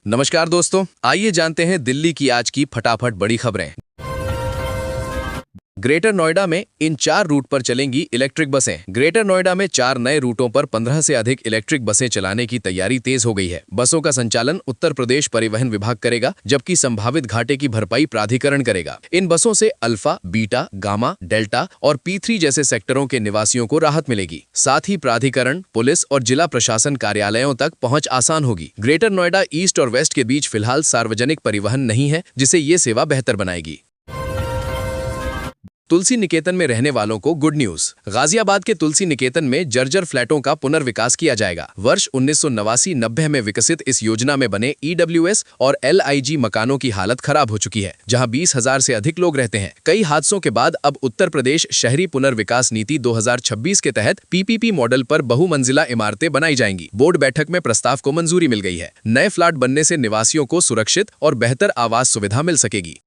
नमस्कार दोस्तों, आइए जानते हैं दिल्ली की आज की फटाफट बड़ी खबरें। ग्रेटर नोएडा में इन 4 रूट पर चलेंगी इलेक्ट्रिक बसें। ग्रेटर नोएडा में 4 नए रूटों पर 15 से अधिक इलेक्ट्रिक बसें चलाने की तैयारी तेज हो गई है। बसों का संचालन उत्तर प्रदेश परिवहन विभाग करेगा, जबकि संभावित घाटे की भरपाई प्राधिकरण करेगा। इन बसों से अल्फा, बीटा, गामा, डेल्टा और P3 जैसे सेक्टरों के निवासियों को राहत मिलेगी। साथ ही प्राधिकरण, पुलिस और जिला प्रशासन कार्यालयों तक पहुंच आसान होगी। ग्रेटर नोएडा ईस्ट और वेस्ट के बीच फिलहाल सार्वजनिक परिवहन नहीं है, जिसे ये सेवा बेहतर बनाएगी। तुलसी निकेतन में रहने वालों को गुड न्यूज। गाजियाबाद के तुलसी निकेतन में जर्जर फ्लैटों का पुनर्विकास किया जाएगा। वर्ष 1989-90 में विकसित इस योजना में बने EWS और LIG मकानों की हालत खराब हो चुकी है, जहां 20,000 से अधिक लोग रहते हैं। कई हादसों के बाद अब उत्तर प्रदेश शहरी पुनर्विकास नीति 2026 के तहत PPP मॉडल पर बहुमंजिला इमारतें बनाई जाएंगी। बोर्ड बैठक में प्रस्ताव को मंजूरी मिल गई है। नए फ्लैट बनने से निवासियों को सुरक्षित और बेहतर आवास सुविधा मिल सकेगी।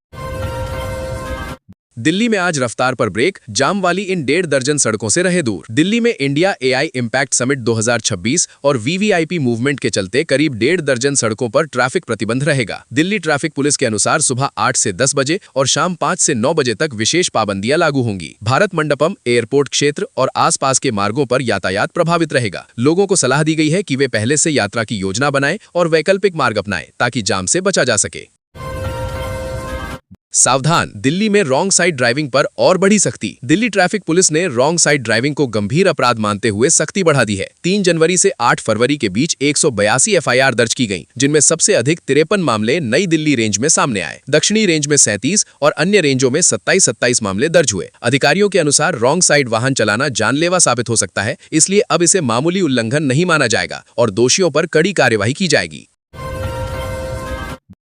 दिल्ली में आज रफ्तार पर ब्रेक, जाम वाली इन 1.5 दर्जन सड़कों से रहे दूर। दिल्ली में इंडिया AI इम्पैक्ट समिट 2026 और VVIP मूवमेंट के चलते करीब 1.5 दर्जन सड़कों पर ट्रैफिक प्रतिबंध रहेगा। दिल्ली ट्रैफिक पुलिस के अनुसार सुबह 8 से 10 बजे और शाम 5 से 9 बजे तक विशेष पाबंदियां लागू होंगी। भारत मंडपम, एयरपोर्ट क्षेत्र और आसपास के मार्गों पर यातायात प्रभावित रहेगा। लोगों को सलाह दी गई है कि वे पहले से यात्रा की योजना बनाएं और वैकल्पिक मार्ग अपनाएं, ताकि जाम से बचा जा सके। सावधान, दिल्ली में रॉन्ग साइड ड्राइविंग पर और बढ़ी सख्ती। दिल्ली ट्रैफिक पुलिस ने रॉन्ग साइड ड्राइविंग को गंभीर अपराध मानते हुए सख्ती बढ़ा दी है। 3 जनवरी से 8 फरवरी के बीच 182 FIR दर्ज की गईं, जिनमें सबसे अधिक 53 मामले नई दिल्ली रेंज में सामने आए। दक्षिणी रेंज में 37 और अन्य रेंजों में 27 मामले दर्ज हुए। अधिकारियों के अनुसार रॉन्ग साइड वाहन चलाना जानलेवा साबित हो सकता है, इसलिए अब इसे मामूली उल्लंघन नहीं माना जाएगा और दोषियों पर कड़ी कार्यवाही की जाएगी।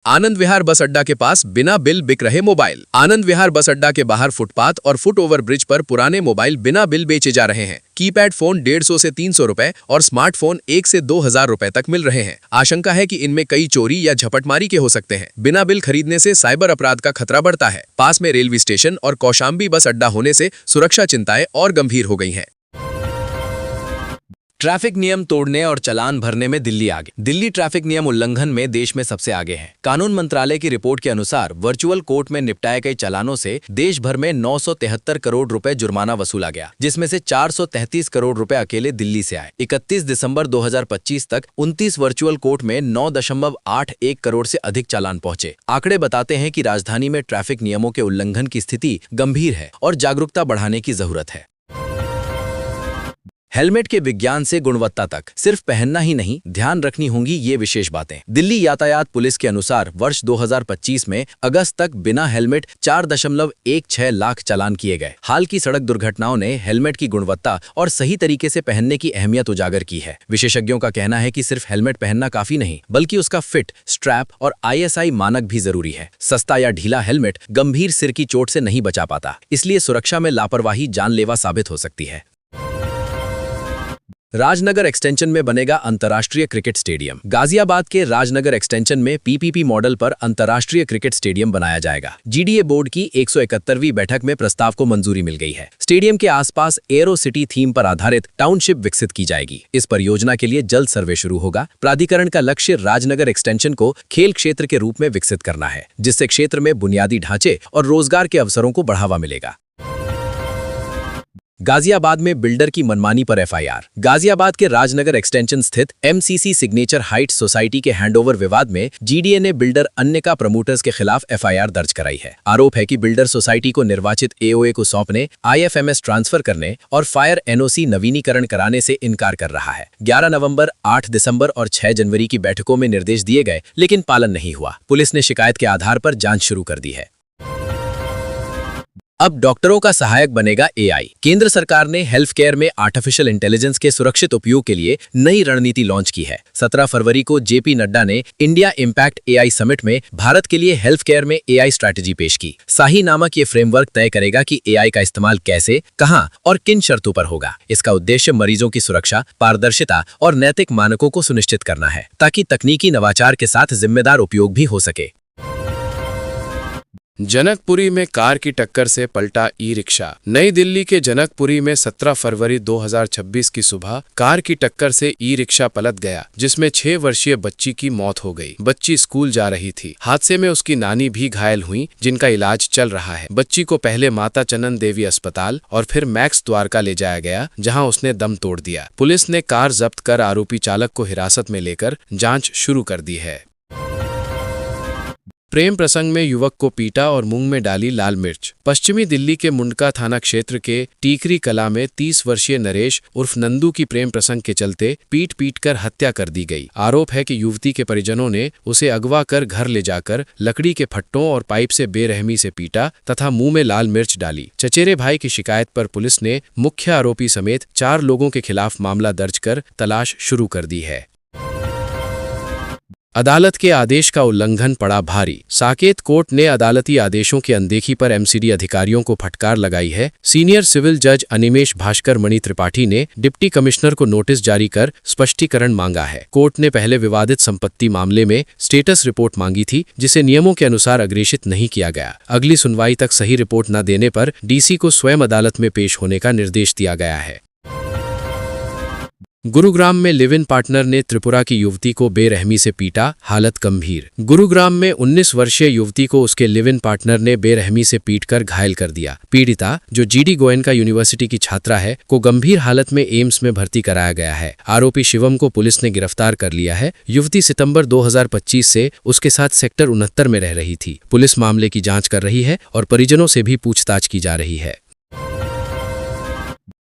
आनंद विहार बस अड्डा के पास बिना बिल बिक रहे मोबाइल। आनंद विहार बस अड्डा के बाहर फुटपाथ और फुट ओवर ब्रिज पर पुराने मोबाइल बिना बिल बेचे जा रहे हैं। कीपैड फोन 150 से 300 रुपए और स्मार्टफोन 1 से 2,000 रुपए तक मिल रहे हैं। आशंका है कि इनमें कई चोरी या झपटमारी के हो सकते हैं। बिना बिल खरीदने से साइबर अपराध का खतरा बढ़ता है। पास में रेलवे स्टेशन और कौशाम्बी बस अड्डा होने से सुरक्षा चिंताएं और गंभीर हो गई हैं। ट्रैफिक नियम तोड़ने और चालान भरने में दिल्ली आगे। दिल्ली ट्रैफिक नियम उल्लंघन में देश में सबसे आगे है। कानून मंत्रालय की रिपोर्ट के अनुसार वर्चुअल कोर्ट में निपटाए गए चालानों से देश भर में 973 करोड़ रुपए जुर्माना वसूला गया, जिसमें से 433 करोड़ रुपए अकेले दिल्ली से आए। 31 दिसंबर 2025 तक 29 वर्चुअल कोर्ट में 9.81 करोड़ से अधिक चालान पहुंचे। आंकड़े बताते हैं कि राजधानी में ट्रैफिक नियमों के उल्लंघन की स्थिति गंभीर है और जागरूकता बढ़ाने की जरूरत है। हेलमेट के विज्ञान से गुणवत्ता तक, सिर्फ पहनना ही नहीं, ध्यान रखनी होंगी ये विशेष बातें। दिल्ली यातायात पुलिस के अनुसार वर्ष 2025 में अगस्त तक बिना हेलमेट 4.16 लाख चालान किए गए। हाल की सड़क दुर्घटनाओं ने हेलमेट की गुणवत्ता और सही तरीके से पहनने की अहमियत उजागर की है। विशेषज्ञों का कहना है कि सिर्फ हेलमेट पहनना काफी नहीं, बल्कि उसका फिट, स्ट्रैप और ISI मानक भी जरूरी है। सस्ता या ढीला हेलमेट गंभीर सिर की चोट से नहीं बचा पाता, इसलिए सुरक्षा में लापरवाही जानलेवा साबित हो सकती है। राजनगर एक्सटेंशन में बनेगा अंतर्राष्ट्रीय क्रिकेट स्टेडियम। गाजियाबाद के राजनगर एक्सटेंशन में PPP मॉडल पर अंतर्राष्ट्रीय क्रिकेट स्टेडियम बनाया जाएगा। GDA बोर्ड की 171वीं बैठक में प्रस्ताव को मंजूरी मिल गई है। स्टेडियम के आसपास एरो सिटी थीम पर आधारित टाउनशिप विकसित की जाएगी। इस परियोजना के लिए जल्द सर्वे शुरू होगा। प्राधिकरण का लक्ष्य राजनगर एक्सटेंशन को खेल क्षेत्र के रूप में विकसित करना है, जिससे क्षेत्र में बुनियादी ढांचे और रोजगार के अवसरों को बढ़ावा मिलेगा। गाजियाबाद में बिल्डर की मनमानी पर FIR। गाजियाबाद के राजनगर एक्सटेंशन स्थित MCC सिग्नेचर हाइट्स सोसाइटी के हैंडओवर विवाद में GDA ने बिल्डर अन्यका प्रमोटर्स के खिलाफ FIR दर्ज कराई है। आरोप है कि बिल्डर सोसाइटी को निर्वाचित AOA को सौंपने, IFMS ट्रांसफर करने और फायर NOC नवीनीकरण कराने से इनकार कर रहा है। 11 नवंबर, 8 दिसंबर और 6 जनवरी की बैठकों में निर्देश दिए गए, लेकिन पालन नहीं हुआ। पुलिस ने शिकायत के आधार पर जांच शुरू कर दी है। अब डॉक्टरों का सहायक बनेगा AI। केंद्र सरकार ने हेल्थ केयर में आर्टिफिशियल इंटेलिजेंस के सुरक्षित उपयोग के लिए नई रणनीति लॉन्च की है। 17 फरवरी को JP नड्डा ने इंडिया इम्पैक्ट AI समिट में भारत के लिए हेल्थ केयर में AI स्ट्रैटेजी पेश की। साही नामक ये फ्रेमवर्क तय करेगा कि AI का इस्तेमाल कैसे, कहां और किन शर्तों पर होगा। इसका उद्देश्य मरीजों की सुरक्षा, पारदर्शिता और नैतिक मानकों को सुनिश्चित करना है, ताकि तकनीकी नवाचार के साथ जिम्मेदार उपयोग भी हो सके। जनकपुरी में कार की टक्कर से पलटा ई रिक्शा। नई दिल्ली के जनकपुरी में 17 फरवरी 2026 की सुबह कार की टक्कर से ई रिक्शा पलट गया, जिसमें 6 वर्षीय बच्ची की मौत हो गई। बच्ची स्कूल जा रही थी। हादसे में उसकी नानी भी घायल हुई, जिनका इलाज चल रहा है। बच्ची को पहले माता चनन देवी अस्पताल और फिर मैक्स द्वारका ले जाया गया, जहां उसने दम तोड़ दिया। पुलिस ने कार जब्त कर आरोपी चालक को हिरासत में लेकर जांच शुरू कर दी है। प्रेम प्रसंग में युवक को पीटा और मुंह में डाली लाल मिर्च। पश्चिमी दिल्ली के मुंडका थाना क्षेत्र के टीकरी कला में 30 वर्षीय नरेश उर्फ नंदू की प्रेम प्रसंग के चलते पीट कर हत्या कर दी गई। आरोप है कि युवती के परिजनों ने उसे अगवा कर घर ले जाकर लकड़ी के फट्टों और पाइप से बेरहमी से पीटा तथा मुंह में लाल मिर्च डाली। चचेरे भाई की शिकायत पर पुलिस ने मुख्य आरोपी समेत 4 लोगों के खिलाफ मामला दर्ज कर तलाश शुरू कर दी है। अदालत के आदेश का उल्लंघन पड़ा भारी। साकेत कोर्ट ने अदालती आदेशों की अनदेखी पर एमसीडी अधिकारियों को फटकार लगाई है। सीनियर सिविल जज अनिमेश भास्कर मणि त्रिपाठी ने डिप्टी कमिश्नर को नोटिस जारी कर स्पष्टीकरण मांगा है। कोर्ट ने पहले विवादित संपत्ति मामले में स्टेटस रिपोर्ट मांगी थी, जिसे नियमों के अनुसार अग्रेषित नहीं किया गया। अगली सुनवाई तक सही रिपोर्ट न देने पर डीसी को स्वयं अदालत में पेश होने का निर्देश दिया गया है। गुरुग्राम में लिव इन पार्टनर ने त्रिपुरा की युवती को बेरहमी से पीटा, हालत गंभीर। गुरुग्राम में 19 वर्षीय युवती को उसके लिव इन पार्टनर ने बेरहमी से पीटकर घायल कर दिया। पीड़िता, जो जीडी गोयनका यूनिवर्सिटी की छात्रा है, को गंभीर हालत में एम्स में भर्ती कराया गया है। आरोपी शिवम को पुलिस ने गिरफ्तार कर लिया है। युवती सितंबर 2025 से उसके साथ सेक्टर 69 में रह रही थी। पुलिस मामले की जांच कर रही है और परिजनों से भी पूछताछ की जा रही है।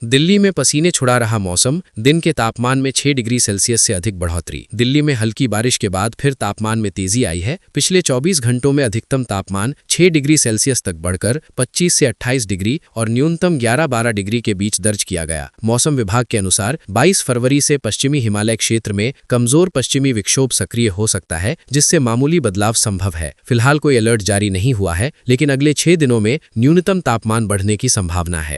दिल्ली में पसीने छुड़ा रहा मौसम, दिन के तापमान में 6 डिग्री सेल्सियस से अधिक बढ़ोतरी। दिल्ली में हल्की बारिश के बाद फिर तापमान में तेजी आई है। पिछले 24 घंटों में अधिकतम तापमान 6 डिग्री सेल्सियस तक बढ़कर 25 से 28 डिग्री और न्यूनतम 11-12 डिग्री के बीच दर्ज किया गया। मौसम विभाग के अनुसार 22 फरवरी से पश्चिमी हिमालय क्षेत्र में कमजोर पश्चिमी विक्षोभ सक्रिय हो सकता है, जिससे मामूली बदलाव संभव है। फिलहाल कोई अलर्ट जारी नहीं हुआ है, लेकिन अगले 6 दिनों में न्यूनतम तापमान बढ़ने की संभावना है।